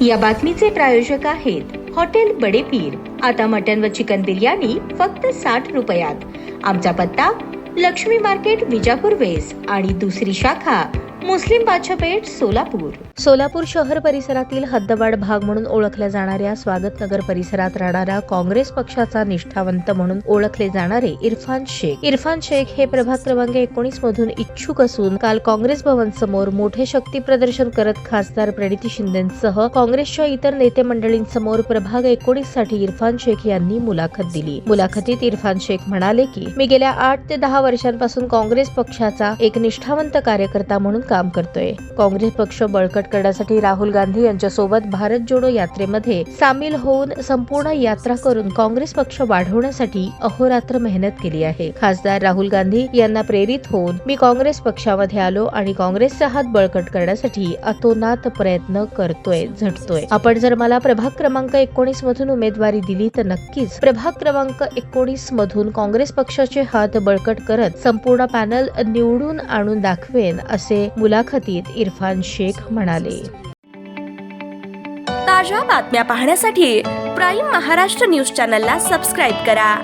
या बातमीचे प्रायोजक आहेत हॉटेल बडे पीर। आता मटन व चिकन बिर्याणी फक्त 60 रुपयात। आमचा पत्ता लक्ष्मी मार्केट विजापूर वेस्ट आणि दुसरी शाखा मुस्लिम बादशाहपेठ सोलापूर शहर परिसरातील हद्दवाढ भाग म्हणून ओळखल्या जाणाऱ्या स्वागत नगर परिसरात राहणारा काँग्रेस पक्षाचा निष्ठावंत म्हणून ओळखले जाणारे इरफान शेख हे प्रभाग क्रमांक 19 मधून इच्छुक असून काल काँग्रेस भवन समोर मोठे शक्ती प्रदर्शन करत खासदार प्रणिती शिंदेसह काँग्रेसच्या इतर नेते मंडळींसमोर प्रभाग 19 साठी इरफान शेख यांनी मुलाखत दिली। मुलाखतीत इरफान शेख म्हणाले की मी गेल्या 8 ते 10 वर्षांपासून काँग्रेस पक्षाचा एक निष्ठावंत कार्यकर्ता म्हणून काम करतोय। काँग्रेस पक्ष बळकट करण्यासाठी राहुल गांधी यांच्यासोबत भारत जोडो यात्रेमध्ये सामील होऊन संपूर्ण यात्रा करून काँग्रेस पक्ष वाढवण्यासाठी अहोरात्र मेहनत केली आहे। खासदार राहुल गांधी यांना प्रेरित होऊन मी काँग्रेस पक्षामध्ये आलो आणि काँग्रेसचा हात बळकट करण्यासाठी अतोनात प्रयत्न करतोय, झटतोय। आपण जर मला प्रभाग क्रमांक 19 मधून उमेदवारी दिली तर नक्कीच प्रभाग क्रमांक 19 मधून काँग्रेस पक्षाचे हात बळकट करत संपूर्ण पॅनल निवडून आणून दाखवेन, असे मुलाखतीत इरफान शेख म्हणाले। ताज्या बातम्या पाहण्यासाठी प्राईम महाराष्ट्र न्यूज चॅनलला सबस्क्राईब करा।